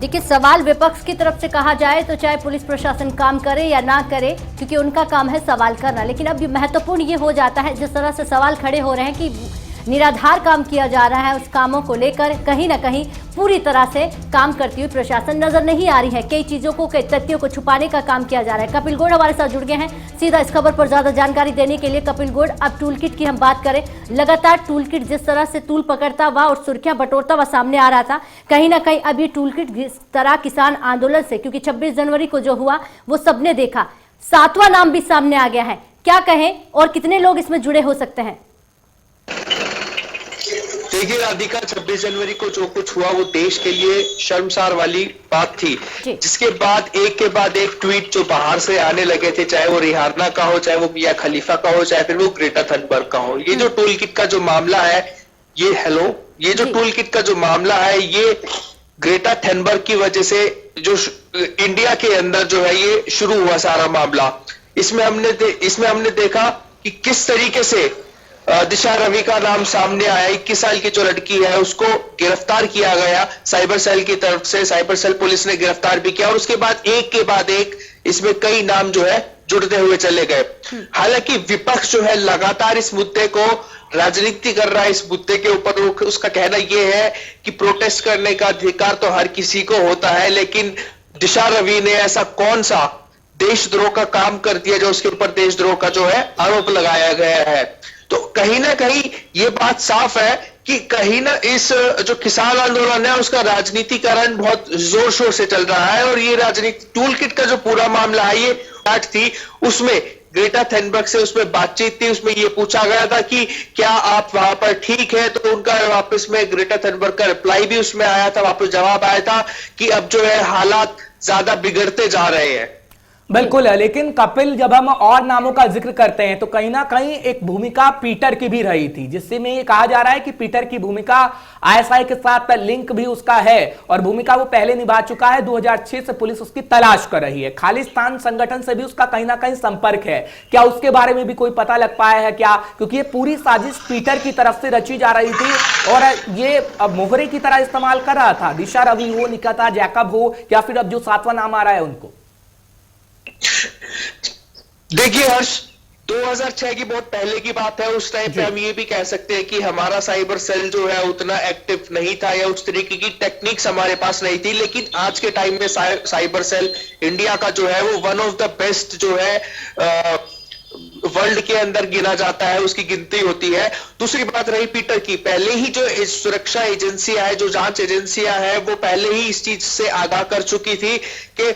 देखिए, सवाल विपक्ष की तरफ से कहा जाए तो चाहे पुलिस प्रशासन काम करे या ना करे, क्योंकि उनका काम है सवाल करना, लेकिन अब महत्वपूर्ण ये हो जाता है जिस तरह से सवाल खड़े हो रहे हैं कि निराधार काम किया जा रहा है, उस कामों को लेकर कहीं ना कहीं पूरी तरह से काम करती हुई प्रशासन नजर नहीं आ रही है। कई चीजों को, कई तथ्यों को छुपाने का काम किया जा रहा है। कपिल गोड़ हमारे साथ जुड़ गए हैं सीधा इस खबर पर ज्यादा जानकारी देने के लिए। कपिल गोड़, अब टूल किट की हम बात करें, लगातार टूल किट जिस तरह से तूल पकड़ता हुआ और सुर्खियां बटोरता हुआ सामने आ रहा था, कहीं ना कहीं अब ये टूल किट जिस तरह किसान आंदोलन से, क्योंकि 26 जनवरी को जो हुआ वो सबने देखा, 7वां नाम भी सामने आ गया है, क्या कहें और कितने लोग इसमें जुड़े हो सकते हैं? देखिए राधिका, 26 जनवरी को जो कुछ हुआ वो देश के लिए शर्मसार वाली बात थी, जिसके बाद एक ट्वीट जो बाहर से आने लगे थे, चाहे वो रिहाना का हो, चाहे वो मिया खलीफा का हो, चाहे फिर वो ग्रेटा थनबर्ग का हो। ये जो टूल किट का जो मामला है, ये जो टूल किट का जो मामला है, ये ग्रेटा थनबर्ग की वजह से जो इंडिया के अंदर जो है ये शुरू हुआ सारा मामला। इसमें हमने देखा कि किस तरीके से दिशा रवि का नाम सामने आया। 21 साल की जो लड़की है उसको गिरफ्तार किया गया साइबर सेल की तरफ से, साइबर सेल पुलिस ने गिरफ्तार भी किया, और उसके बाद एक के बाद एक इसमें कई नाम जो है जुड़ते हुए चले गए। हालांकि विपक्ष जो है लगातार इस मुद्दे को राजनीति कर रहा है। इस मुद्दे के ऊपर उसका कहना यह है कि प्रोटेस्ट करने का अधिकार तो हर किसी को होता है, लेकिन दिशा रवि ने ऐसा कौन सा देशद्रोह का काम कर दिया जो उसके ऊपर देशद्रोह का जो है आरोप लगाया गया है। तो कहीं ना कहीं ये बात साफ है कि कहीं ना इस जो किसान आंदोलन है उसका राजनीतिकरण बहुत जोर शोर से चल रहा है, और ये राजनीति टूल किट का जो पूरा मामला है, ये बात थी उसमें ग्रेटा थनबर्ग से उसमें बातचीत थी, उसमें ये पूछा गया था कि क्या आप वहां पर ठीक है, तो उनका वापस में ग्रेटा थनबर्ग का रिप्लाई भी उसमें आया था, वापस जवाब आया था कि अब जो है हालात ज्यादा बिगड़ते जा रहे हैं। बिल्कुल है, लेकिन कपिल, जब हम और नामों का जिक्र करते हैं तो कहीं ना कहीं एक भूमिका पीटर की भी रही थी, जिससे में ये कहा जा रहा है कि पीटर की भूमिका आईएसआई के साथ लिंक भी उसका है, और भूमिका वो पहले निभा चुका है। 2006 से पुलिस उसकी तलाश कर रही है। खालिस्तान संगठन से भी उसका कहीं ना कहीं संपर्क है। क्या उसके बारे में भी कोई पता लग पाया है क्या? क्योंकि ये पूरी साजिश पीटर की तरफ से रची जा रही थी, और ये अब मोहरे की तरह इस्तेमाल कर रहा था। दिशा रवि हो, निकिता जैकब हो, या फिर अब जो 7वां नाम आ रहा है उनको। देखिए हर्ष, 2006 की बहुत पहले की बात है। उस टाइम पे हम ये भी कह सकते हैं कि हमारा साइबर सेल जो है उतना एक्टिव नहीं था, या उस तरीके की टेक्निक्स हमारे पास नहीं थी। लेकिन आज के टाइम में साइबर सेल इंडिया का जो है वो वन ऑफ द बेस्ट जो है वर्ल्ड के अंदर गिना जाता है, उसकी गिनती होती है। दूसरी बात रही पीटर की, पहले ही जो सुरक्षा एजेंसियां है, जो जांच एजेंसियां है, वो पहले ही इस चीज से आगाह कर चुकी थी कि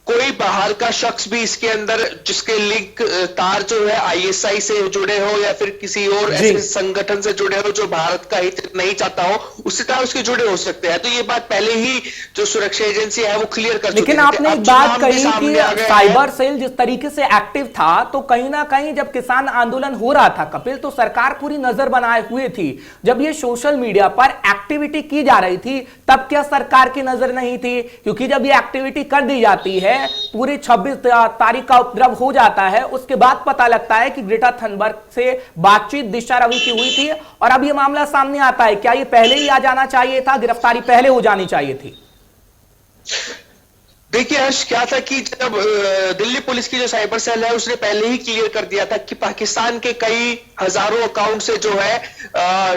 कोई बाहर का शख्स भी इसके अंदर जिसके लिंक तार जो है आईएसआई से जुड़े हो या फिर किसी और ऐसे संगठन से जुड़े हो जो भारत का हित नहीं चाहता हो, उससे तरह उसके जुड़े हो सकते हैं। तो ये बात पहले ही जो सुरक्षा एजेंसी है वो क्लियर कर चुकी थी। लेकिन आपने एक बात कही कि साइबर सेल जिस तरीके से एक्टिव था, तो कहीं ना कहीं जब किसान आंदोलन हो रहा था कपिल, तो सरकार पूरी नजर बनाए हुए थी। जब ये सोशल मीडिया पर एक्टिविटी की जा रही थी, तब क्या सरकार की नजर नहीं थी? क्योंकि जब ये एक्टिविटी कर दी जाती है, पूरी 26 तारीख का उपद्रव हो जाता है, उसके बाद पता लगता है कि ग्रेटा थनबर्ग से बातचीत दिशा रवि की हुई थी, और अब ये मामला सामने आता है। क्या ये पहले ही आ जाना चाहिए था? गिरफ्तारी पहले हो जानी चाहिए थी? देखिए हर्ष, क्या था कि जब दिल्ली पुलिस की जो साइबर सेल है उसने पहले ही क्लियर कर दिया था कि पाकिस्तान के कई हजारों अकाउंट से जो है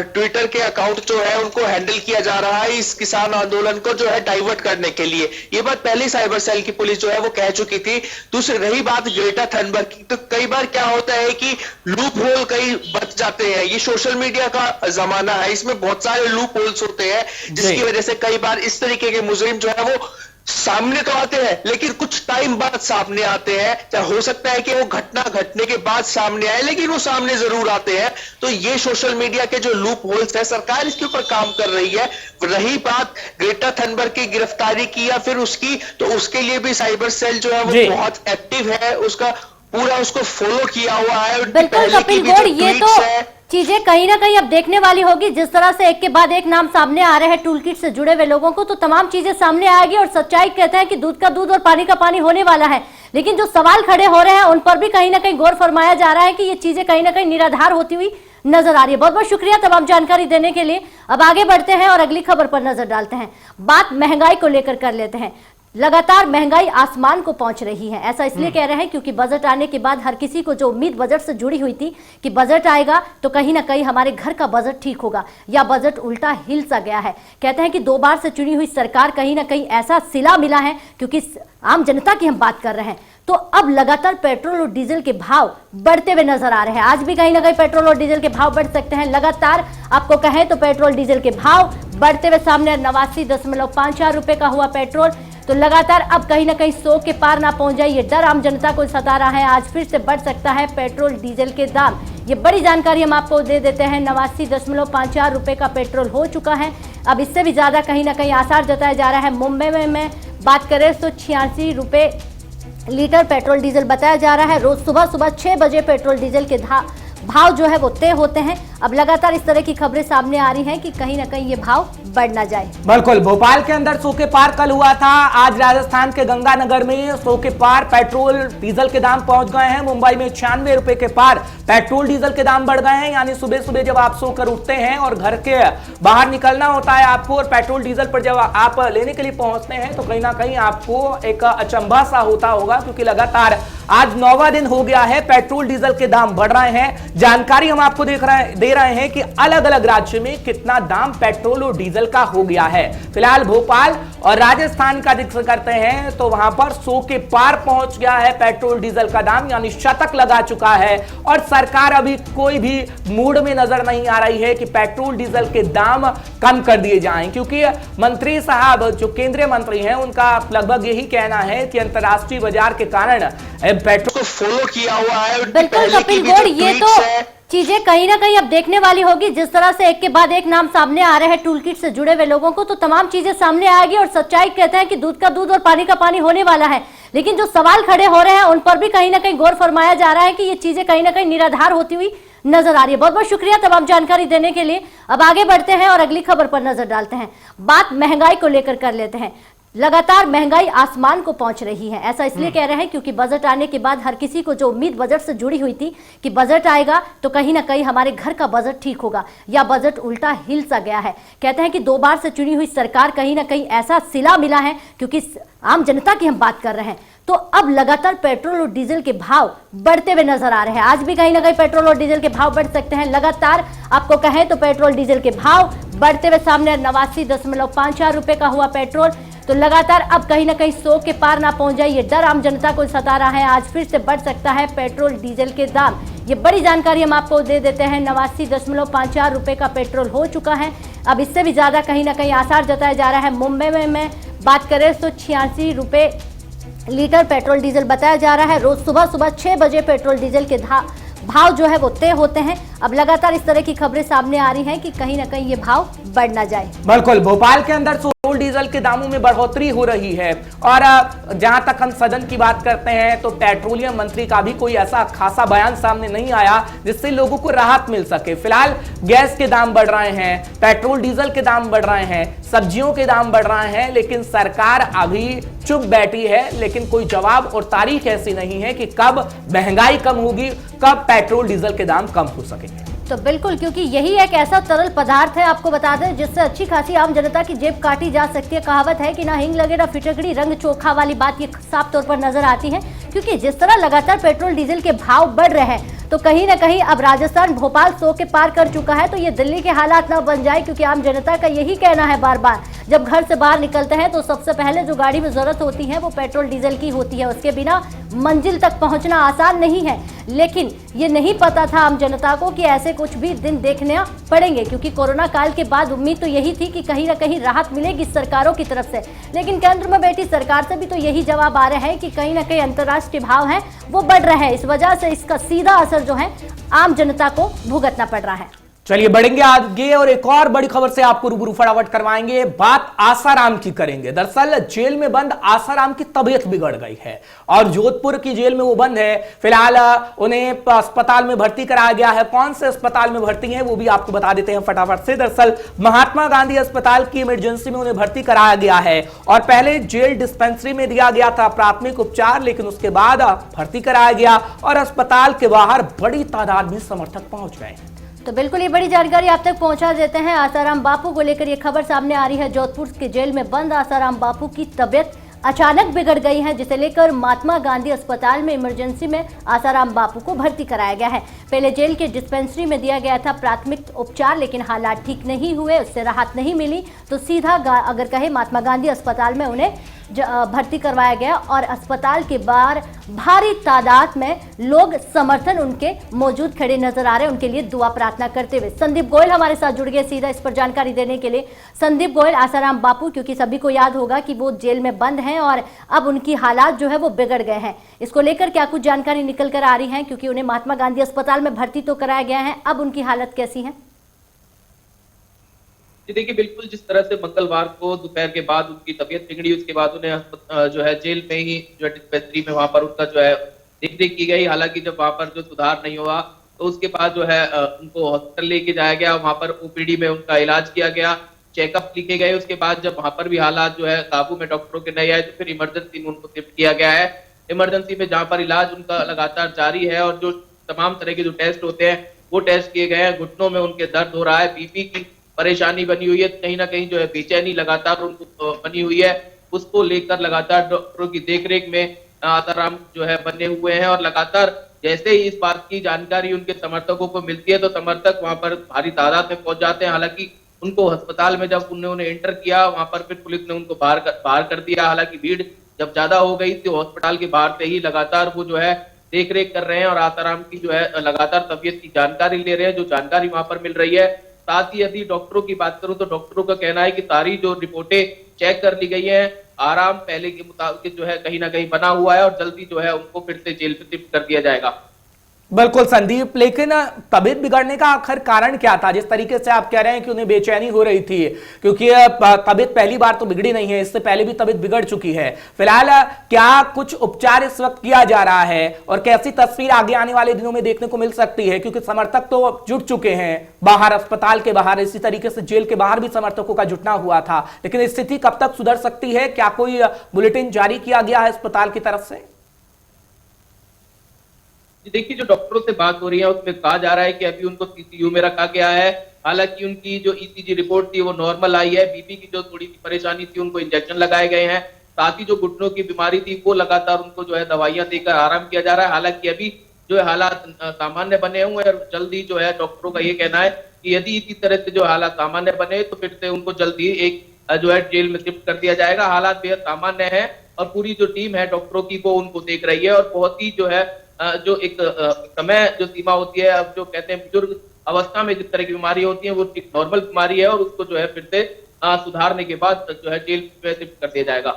ट्विटर के अकाउंट जो है उनको हैंडल किया जा रहा है इस किसान आंदोलन को जो है डाइवर्ट करने के लिए। ये बात पहले साइबर सेल की पुलिस जो है वो कह चुकी थी। दूसरी रही बात ग्रेटा थनबर्ग की, तो कई बार क्या होता है कि लूप होल कई बच जाते हैं। ये सोशल मीडिया का जमाना है, इसमें बहुत सारे लूप होल्स होते हैं, जिसकी वजह से कई बार इस तरीके के मुजरिम जो है वो सामने तो आते हैं लेकिन कुछ टाइम बाद सामने आते हैं। चाहे हो सकता है कि वो घटना घटने के बाद सामने आए, लेकिन वो सामने जरूर आते हैं। तो ये सोशल मीडिया के जो लूप होल्स है, सरकार इसके ऊपर काम कर रही है। रही बात ग्रेटा थनबर्ग की गिरफ्तारी की या फिर उसकी, तो उसके लिए भी साइबर सेल जो है वो बहुत एक्टिव है, उसका पूरा उसको फॉलो किया हुआ है। बिल्कुल कपिल गोड़, ये तो चीजें कहीं ना कहीं अब देखने वाली होगी। जिस तरह से एक के बाद एक नाम सामने आ रहे हैं टूल किट से जुड़े हुए लोगों को, तो तमाम चीजें सामने आएगी, और सच्चाई कहता है कि दूध का दूध और पानी का पानी होने वाला है। लेकिन जो सवाल खड़े हो रहे हैं उन पर भी कहीं ना कहीं गौर फरमाया जा रहा है कि ये चीजें कहीं ना कहीं निराधार होती हुई नजर आ रही है। बहुत बहुत शुक्रिया तमाम जानकारी देने के लिए। अब आगे बढ़ते हैं और अगली खबर पर नजर डालते हैं। बात महंगाई को लेकर कर लेते हैं। लगातार महंगाई आसमान को पहुंच रही है। ऐसा इसलिए कह रहे हैं क्योंकि बजट आने के बाद हर किसी को जो उम्मीद बजट से जुड़ी हुई थी कि बजट आएगा तो कहीं ना कहीं हमारे घर का बजट ठीक होगा, या बजट उल्टा हिल सा गया है। कहते हैं कि 2 बार से चुनी हुई सरकार कहीं ना कहीं ऐसा सिला मिला है, क्योंकि आम जनता की हम बात कर रहे हैं। तो अब लगातार पेट्रोल और डीजल के भाव बढ़ते हुए नजर आ रहे हैं। आज भी कहीं ना कहीं पेट्रोल और डीजल के भाव बढ़ सकते हैं। लगातार आपको कहें तो पेट्रोल डीजल के भाव बढ़ते हुए सामने 89.54 रुपए का हुआ पेट्रोल। तो लगातार अब कहीं ना कहीं 100 के पार ना पहुंच जाए, ये डर आम जनता को सता रहा है। आज फिर से बढ़ सकता है पेट्रोल डीजल के दाम। ये बड़ी जानकारी हम आपको दे देते हैं। 89.54 रुपए का पेट्रोल हो चुका है। अब इससे भी ज्यादा कहीं ना कहीं आसार जताया जा रहा है। मुंबई में बात करें तो 86 रुपए लीटर पेट्रोल डीजल बताया जा रहा है। रोज सुबह 6 बजे पेट्रोल डीजल के भाव जो है वो तय होते हैं। अब लगातार इस तरह की खबरें सामने आ रही हैं कि कहीं ना कहीं ये भाव बढ़ ना जाए। बिल्कुल, भोपाल के अंदर 100 के पार कल हुआ था। आज राजस्थान के गंगानगर में 100 के पार पेट्रोल डीजल के दाम पहुंच गए हैं। मुंबई में 96 रुपए के पार पेट्रोल डीजल के दाम बढ़ गए हैं। यानी सुबह सुबह जब आप सोकर उठते हैं और घर के बाहर निकलना होता है आपको, और पेट्रोल डीजल पर जब आप लेने के लिए पहुंचते हैं तो कहीं ना कहीं आपको एक अचंभा सा होता होगा, क्योंकि लगातार आज 9वां दिन हो गया है पेट्रोल डीजल के दाम बढ़ रहे हैं। जानकारी हम आपको दे रहे हैं कि अलग अलग राज्य में कितना दाम पेट्रोल और डीजल का हो गया है। फिलहाल भोपाल और राजस्थान का जिक्र करते हैं तो वहां पर 100 के पार पहुंच गया है पेट्रोल डीजल का दाम, यानी शतक लगा चुका है। और सरकार अभी कोई भी मूड में नजर नहीं आ रही है कि पेट्रोल डीजल के दाम कम कर दिए जाएं, क्योंकि मंत्री साहब जो केंद्रीय मंत्री हैं उनका लगभग यही कहना है कि अंतर्राष्ट्रीय बाजार के कारण पेट्रोल को फॉलो किया हुआ है। बिल्कुल कपिल गौड़, ये तो चीजें कहीं ना कहीं अब देखने वाली होगी। जिस तरह से एक के बाद एक नाम सामने आ रहे हैं टूल किट से जुड़े हुए लोगों को, तो तमाम चीजें सामने आएगी। और सच्चाई कहते हैं कि दूध का दूध और पानी का पानी होने वाला है। लेकिन जो सवाल खड़े हो रहे हैं उन पर भी कहीं ना कहीं गौर फरमाया जा रहा है कि ये चीजें कहीं ना कहीं निराधार होती हुई नजर आ रही है। बहुत बहुत शुक्रिया तमाम जानकारी देने के लिए। अब आगे बढ़ते हैं और अगली खबर पर नजर डालते हैं। बात महंगाई को लेकर कर लेते हैं। लगातार महंगाई आसमान को पहुंच रही है। ऐसा इसलिए कह रहे हैं क्योंकि बजट आने के बाद हर किसी को जो उम्मीद बजट से जुड़ी हुई थी कि बजट आएगा तो कहीं ना कहीं हमारे घर का बजट ठीक होगा, या बजट उल्टा हिल सा गया है। कहते हैं कि 2 बार से चुनी हुई सरकार कहीं ना कहीं ऐसा सिला मिला है, क्योंकि आम जनता की हम बात कर रहे हैं। तो अब लगातार पेट्रोल और डीजल के भाव बढ़ते हुए नजर आ रहे हैं। आज भी कहीं ना कहीं पेट्रोल और डीजल के भाव बढ़ सकते हैं। लगातार आपको कहें तो पेट्रोल डीजल के भाव बढ़ते हुए सामने 89.54 रुपए का हुआ पेट्रोल। तो लगातार अब कहीं ना कहीं 100 के पार ना पहुंच जाए, ये डर आम जनता को सता रहा है। आज फिर से बढ़ सकता है पेट्रोल डीजल के दाम। ये बड़ी जानकारी हम आपको दे देते हैं। 89.54 रुपए का पेट्रोल हो चुका है। अब इससे भी ज्यादा कहीं ना कहीं आसार जताया जा रहा है। मुंबई में बात करें तो 86 रुपए लीटर पेट्रोल डीजल बताया जा रहा है। रोज सुबह 6 बजे पेट्रोल डीजल के भाव जो है वो तय होते हैं। अब लगातार इस तरह की खबरें सामने आ रही हैं कि कहीं ना कहीं ये भाव बढ़ ना जाए। बिल्कुल, भोपाल के अंदर पेट्रोल डीजल के दामों में बढ़ोतरी हो रही है। और जहां तक हम सदन की बात करते हैं तो पेट्रोलियम मंत्री का भी कोई ऐसा खासा बयान सामने नहीं आया जिससे लोगों को राहत मिल सके। फिलहाल गैस के दाम बढ़ रहे हैं, पेट्रोल डीजल के दाम बढ़ रहे हैं, सब्जियों के दाम बढ़ रहे हैं, लेकिन सरकार अभी चुप बैठी है। लेकिन कोई जवाब और तारीख ऐसी नहीं है कि कब महंगाई कम होगी, कब पेट्रोल डीजल के दाम कम हो सकेंगे। तो बिल्कुल, क्योंकि यही एक ऐसा तरल पदार्थ है, आपको बता दें, जिससे अच्छी खासी आम जनता की जेब काटी जा सकती है। कहावत है कि ना हिंग लगे ना फिटकड़ी, रंग चोखा वाली बात ये साफ तौर पर नजर आती है। क्योंकि जिस तरह लगातार पेट्रोल डीजल के भाव बढ़ रहे हैं तो कहीं ना कहीं अब राजस्थान भोपाल 100 के पार कर चुका है। तो ये दिल्ली के हालात ना बन जाए, क्योंकि आम जनता का यही कहना है बार बार जब घर से बाहर निकलते हैं तो सबसे पहले जो गाड़ी में जरूरत होती है वो पेट्रोल डीजल की होती है। उसके बिना मंजिल तक पहुंचना आसान नहीं है। लेकिन ये नहीं पता था आम जनता को कि ऐसे कुछ भी दिन देखने पड़ेंगे, क्योंकि कोरोना काल के बाद उम्मीद तो यही थी कि कहीं ना कहीं राहत मिलेगी सरकारों की तरफ से। लेकिन केंद्र में बैठी सरकार से भी तो यही जवाब आ रहे हैं कि कहीं ना कहीं अंतर्राष्ट्रीय भाव हैं वो बढ़ रहे हैं। इस वजह से इसका सीधा असर जो है आम जनता को भुगतना पड़ रहा है। चलिए बढ़ेंगे आगे और एक और बड़ी खबर से आपको रूबरू फटाफट करवाएंगे। बात आसाराम की करेंगे। दरअसल जेल में बंद आसाराम की तबीयत बिगड़ गई है और जोधपुर की जेल में वो बंद है। फिलहाल उन्हें अस्पताल में भर्ती कराया गया है। कौन से अस्पताल में भर्ती है वो भी आपको बता देते हैं फटाफट से। दरअसल महात्मा गांधी अस्पताल की इमरजेंसी में उन्हें भर्ती कराया गया है और पहले जेल डिस्पेंसरी में दिया गया था प्राथमिक उपचार, लेकिन उसके बाद भर्ती कराया गया और अस्पताल के बाहर बड़ी तादाद में समर्थक पहुंच गए। तो बिल्कुल ये बड़ी जानकारी आप तक पहुंचा देते हैं। आसाराम बापू को लेकर ये खबर सामने आ रही है। जोधपुर के जेल में बंद आसाराम बापू की तबीयत अचानक बिगड़ गई है, जिसे लेकर महात्मा गांधी अस्पताल में इमरजेंसी में आसाराम बापू को भर्ती कराया गया है। पहले जेल के डिस्पेंसरी में दिया गया था प्राथमिक उपचार, लेकिन हालात ठीक नहीं हुए, उससे राहत नहीं मिली, तो सीधा अगर कहे महात्मा गांधी अस्पताल में उन्हें भर्ती करवाया गया और अस्पताल के बाहर भारी तादाद में लोग समर्थन उनके मौजूद खड़े नजर आ रहे हैं, उनके लिए दुआ प्रार्थना करते हुए। संदीप गोयल हमारे साथ जुड़ गए सीधा इस पर जानकारी देने के लिए। संदीप गोयल, आसाराम बापू, क्योंकि सभी को याद होगा कि वो जेल में बंद हैं और अब उनकी हालात जो है वो बिगड़ गए हैं, इसको लेकर क्या कुछ जानकारी निकल कर आ रही है? क्योंकि उन्हें महात्मा गांधी अस्पताल में भर्ती तो कराया गया है, अब उनकी हालत कैसी है? जी देखिए, बिल्कुल जिस तरह से मंगलवार को दोपहर के बाद उनकी तबीयत बिगड़ी, उसके बाद उन्हें जो है जेल में ही जो है डिस्पेंसरी में वहां पर उनका जो है देख की गई। हालांकि जब वहां पर जो सुधार नहीं हुआ तो उसके बाद जो है उनको हॉस्पिटल लेके जाया गया, वहां पर ओपीडी में उनका इलाज किया गया, चेकअप लिखे गए। उसके बाद जब वहां पर भी हालात जो है काबू में डॉक्टरों के नहीं आए तो फिर इमरजेंसी में उनको शिफ्ट किया गया है। इमरजेंसी में जहाँ पर इलाज उनका लगातार जारी है और जो तमाम तरह के जो टेस्ट होते हैं वो टेस्ट किए गए हैं। घुटनों में उनके दर्द हो रहा है, बीपी की परेशानी बनी हुई है, कहीं ना कहीं जो है बेचैनी लगातार उनको बनी हुई है, उसको लेकर लगातार डॉक्टरों की देखरेख में आसाराम जो है बने हुए हैं। और लगातार जैसे ही इस बात की जानकारी उनके समर्थकों को मिलती है तो समर्थक वहां पर भारी तादाद में पहुंच जाते हैं। हालांकि उनको अस्पताल में जब उन्होंने एंटर किया वहां पर फिर पुलिस ने उनको बाहर कर दिया। हालांकि भीड़ जब ज्यादा हो गई तो अस्पताल के बाहर से ही लगातार वो जो है देखरेख कर रहे हैं और आसाराम की जो है लगातार तबीयत की जानकारी ले रहे हैं, जो जानकारी वहां पर मिल रही है। साथ ही यदि डॉक्टरों की बात करूं तो डॉक्टरों का कहना है कि सारी जो रिपोर्टें चेक कर ली गई हैं, आराम पहले के मुताबिक जो है कहीं ना कहीं बना हुआ है और जल्दी जो है उनको फिर से जेल में शिफ्ट कर दिया जाएगा। बिल्कुल संदीप, लेकिन तबीयत बिगड़ने का आखिर कारण क्या था? जिस तरीके से आप कह रहे हैं कि उन्हें बेचैनी हो रही थी, क्योंकि तबीयत पहली बार तो बिगड़ी नहीं है, इससे पहले भी तबीयत बिगड़ चुकी है। फिलहाल क्या कुछ उपचार इस वक्त किया जा रहा है और कैसी तस्वीर आगे आने वाले दिनों में देखने को मिल सकती है? क्योंकि समर्थक तो जुट चुके हैं बाहर, अस्पताल के बाहर, इसी तरीके से जेल के बाहर भी समर्थकों का जुटना हुआ था, लेकिन स्थिति कब तक सुधर सकती है? क्या कोई बुलेटिन जारी किया गया है अस्पताल की तरफ से? देखिए, जो डॉक्टरों से बात हो रही है उसमें कहा जा रहा है कि अभी उनको सीसीयू में रखा गया है। हालांकि उनकी जो ईसीजी रिपोर्ट थी वो नॉर्मल आई है। बीपी की जो थोड़ी सी परेशानी थी उनको इंजेक्शन लगाए गए हैं। साथ ही जो घुटनों की बीमारी थी वो लगातार उनको जो है दवाइयां देकर आराम किया जा रहा है। हालांकि अभी जो है हालात सामान्य बने हुए हैं और जल्दी जो है डॉक्टरों का ये कहना है कि यदि इसी तरह से जो हालात सामान्य बने तो फिर से उनको जल्दी एक जो है जेल में शिफ्ट कर दिया जाएगा। हालात बेहद सामान्य है और पूरी जो टीम है डॉक्टरों की वो उनको देख रही है और बहुत ही जो है जो एक समय जो सीमा होती है, अब जो कहते हैं बुजुर्ग अवस्था में जिस तरह की बीमारी होती है वो एक नॉर्मल बीमारी है और उसको जो है फिर से सुधारने के बाद जो है जेल में शिफ्ट कर दिया जाएगा।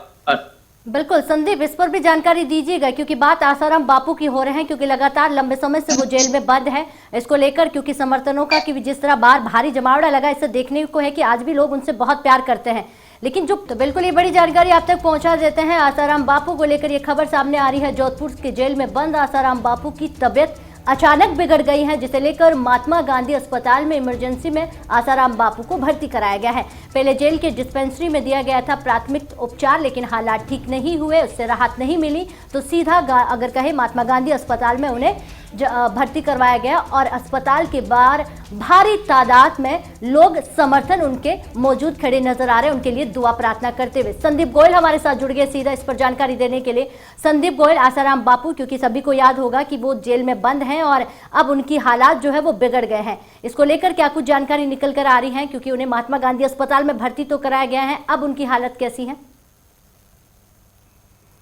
बिल्कुल संदीप, इस पर भी जानकारी दीजिएगा, क्योंकि बात आसाराम बापू की हो रहे हैं, क्योंकि लगातार लंबे समय से वो जेल में बंद है। इसको लेकर क्योंकि समर्थनों का कि जिस तरह बाहर भारी जमावड़ा लगा, इससे देखने को है कि आज भी लोग उनसे बहुत प्यार करते हैं, लेकिन जो तो बिल्कुल ये बड़ी जानकारी आप तक पहुंचा देते हैं। आसाराम बापू को लेकर ये खबर सामने आ रही है। जोधपुर के जेल में बंद आसाराम बापू की तबीयत अचानक बिगड़ गई है, जिसे लेकर महात्मा गांधी अस्पताल में इमरजेंसी में आसाराम बापू को भर्ती कराया गया है। पहले जेल के डिस्पेंसरी में दिया गया था प्राथमिक उपचार, लेकिन हालात ठीक नहीं हुए, उससे राहत नहीं मिली, तो सीधा अगर कहे महात्मा गांधी अस्पताल में उन्हें भर्ती करवाया गया और अस्पताल के बाहर भारी तादाद में लोग समर्थन उनके मौजूद खड़े नजर आ रहे हैं, उनके लिए दुआ प्रार्थना करते हुए। संदीप गोयल हमारे साथ जुड़ गए सीधा इस पर जानकारी देने के लिए। संदीप गोयल, आसाराम बापू, क्योंकि सभी को याद होगा कि वो जेल में बंद हैं और अब उनकी हालात जो है वो बिगड़ गए हैं, इसको लेकर क्या कुछ जानकारी निकल कर आ रही है? क्योंकि उन्हें महात्मा गांधी अस्पताल में भर्ती तो कराया गया है, अब उनकी हालत कैसी है?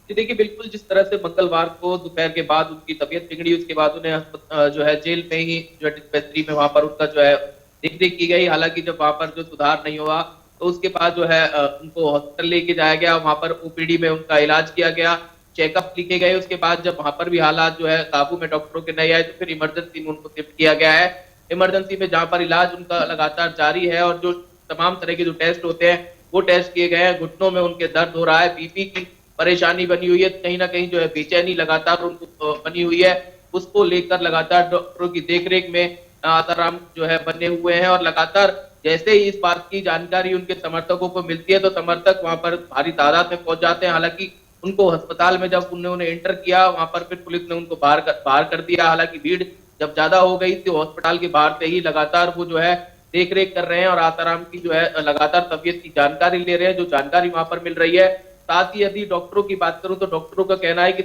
देखिए, बिल्कुल जिस तरह से मंगलवार को दोपहर के बाद उनकी तबीयत बिगड़ी, उसके बाद उन्हें जो है जेल में ही जो है डिस्पेंसरी में वहां पर उनका जो है देख की गई। हालांकि जब वहां पर जो सुधार नहीं हुआ तो उसके बाद जो है उनको हॉस्पिटल लेके जाया गया, वहां पर ओपीडी में उनका इलाज किया गया, चेकअप लिखे गए। उसके बाद जब वहां पर भी हालात जो है काबू में डॉक्टरों के नहीं आए तो फिर इमरजेंसी में उनको शिफ्ट किया गया है। इमरजेंसी में जहाँ पर इलाज उनका लगातार जारी है और जो तमाम तरह के जो टेस्ट होते हैं वो टेस्ट किए गए हैं। घुटनों में उनके दर्द हो रहा है, बीपी की परेशानी बनी हुई है, कहीं ना कहीं जो है बेचैनी लगातार उनको बनी हुई है, उसको लेकर लगातार डॉक्टरों की देखरेख में आसाराम जो है बने हुए हैं। और लगातार जैसे ही इस बात की जानकारी उनके समर्थकों को मिलती है तो समर्थक वहां पर भारी तादाद में पहुंच जाते हैं। हालांकि उनको अस्पताल में जब उन्होंने एंटर किया वहां पर फिर पुलिस ने उनको बाहर कर दिया। हालांकि भीड़ जब ज्यादा हो गई तो अस्पताल के बाहर से ही लगातार वो जो है देख रेख कर रहे हैं और आसाराम की जो है लगातार तबीयत की जानकारी ले रहे हैं, जो जानकारी वहां पर मिल रही है। साथ ही यदि डॉक्टरों की बात करूं तो डॉक्टरों का कहना है कि